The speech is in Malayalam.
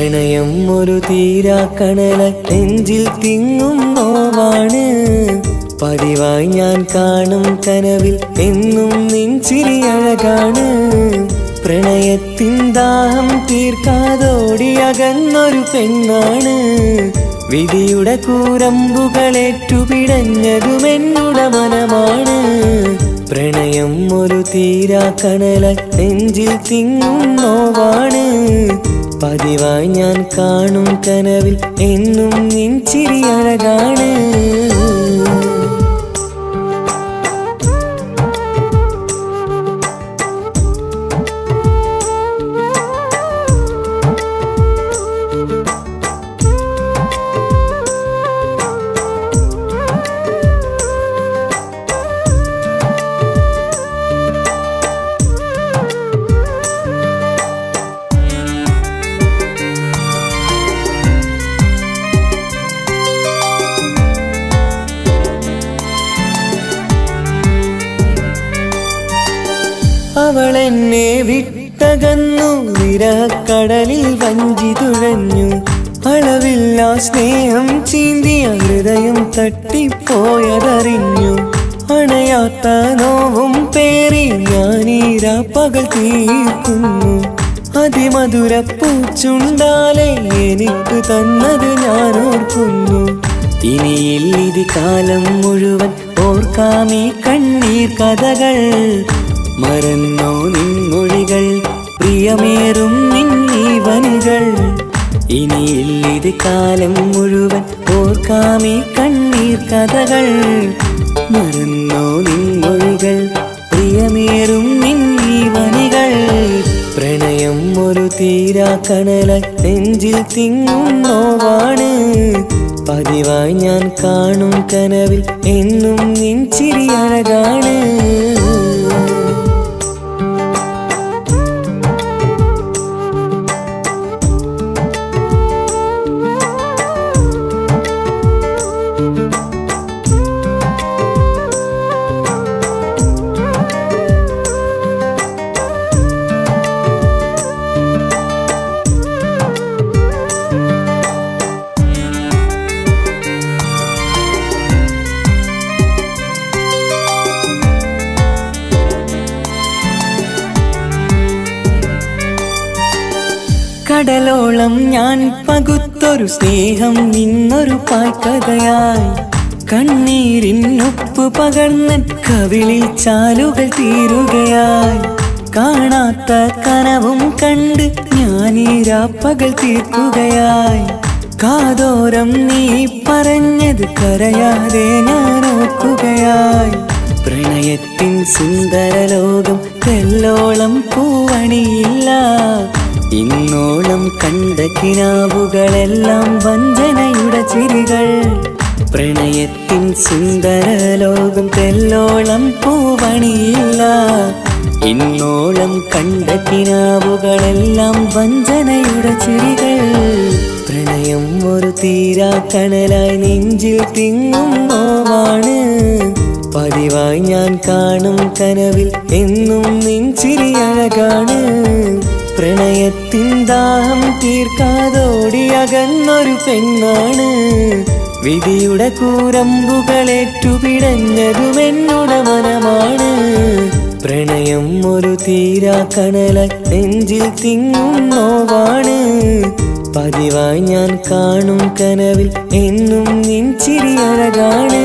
പ്രണയം ഒരു തീരാക്കണലായി നെഞ്ചിൽ തിങ്ങും നോവാണ്. പതിവായി ഞാൻ കാണും കനവിൽ എന്നും നിൻ ചിരി അഴകാണ്. പ്രണയത്തിൻ ദാഹം തീർക്കാതോടിയകന്നൊരു പെണ്ണാണ്. വിധിയുടെ കൂരമ്പുകളേറ്റുപിടഞ്ഞതും എന്നുടെ മനമാണ്. പ്രണയം ഒരു തീരാക്കണലായി നെഞ്ചിൽ തിങ്ങും നോവാണ്. പതിവായി ഞാൻ കാണും കനവിൽ എന്നും നിൻ ചിരി അഴകാണ്. അവളെന്നെ വിട്ടകന്നു, വിരഹക്കടലിൽ വഞ്ചി തുഴഞ്ഞു. അളവില്ല സ്നേഹം ചീന്തിയ ഹൃദയം തട്ടിപ്പോയതറിഞ്ഞു. അണയാത്ത നോവും പേറി ഞാനീരാ പകൽ തീർക്കുന്നു. അതിമധുര പൂച്ചുണ്ടാലെ എനിക്ക് തന്നത് ഞാൻ ഓർക്കുന്നു. ഇനിയില്ലിതി കാലം മുഴുവൻ ഓർക്കാമീ കണ്ണീർ കഥകൾ. മറന്നോ നിൻമൊഴികൾ, പ്രിയമേറും നിന്നീവനുകൾ. ഇനിയില്ലിത് കാലം മുഴുവൻ ഓർക്കാമീ കണ്ണീർ കഥകൾ. മറന്നോ നിൻമൊഴികൾ, പ്രിയമേറും നിന്നീവനുകൾ. പ്രണയം ഒരു തീരാക്കണലായി നെഞ്ചിൽ തിങ്ങും നോവാണ്. പതിവായി ഞാൻ കാണും കനവിൽ എന്നും നിൻ ചിരി അഴകാണ്. കടലോളം ഞാൻ പകുത്തൊരു സ്നേഹം നിന്നൊരു പായ്ക്കഥയായി. കണ്ണീരിൻ ഉപ്പ് പകർന്ന് കവിളിൽ ചാലുകൾ തീരുകയായി. കാണാത്ത കനവും കണ്ട് ഞാനീരാ പകൽ തീർക്കുകയായി. കാതോരം നീ പറഞ്ഞത് കരയാതെ ഞാൻ ഓർക്കുകയായി. പ്രണയത്തിൻ സുന്ദര ലോകം തെല്ലോളം പൂവണിയില്ല. ഇന്നോളം കണ്ട കിനാവുകളെല്ലാം വഞ്ചനയുടെ ചിരികൾ. പ്രണയത്തിൻ സുന്ദര ലോകം തെല്ലോളം പൂവണിയില്ല. ഇന്നോളം കണ്ട കിനാവുകളെല്ലാം വഞ്ചനയുടെ ചിരികൾ. പ്രണയം ഒരു തീരാക്കണലായി നെഞ്ചിൽ തിങ്ങും നോവാണ്. പതിവായി ഞാൻ കാണും കനവിൽ എന്നും നിൻ ചിരി അഴകാണ്. പ്രണയത്തിൻ ദാഹം തീർക്കാതോടിയകന്നൊരു പെണ്ണാണ്. വിധിയുടെ കൂരമ്പുകളേറ്റുപിടഞ്ഞതും എന്നുടെ മനമാണ്. പ്രണയം ഒരു തീരാക്കണലായി നെഞ്ചിൽ തിങ്ങും നോവാണ്. പതിവായി ഞാൻ കാണും കനവിൽ എന്നും നിൻ ചിരി അഴകാണ്.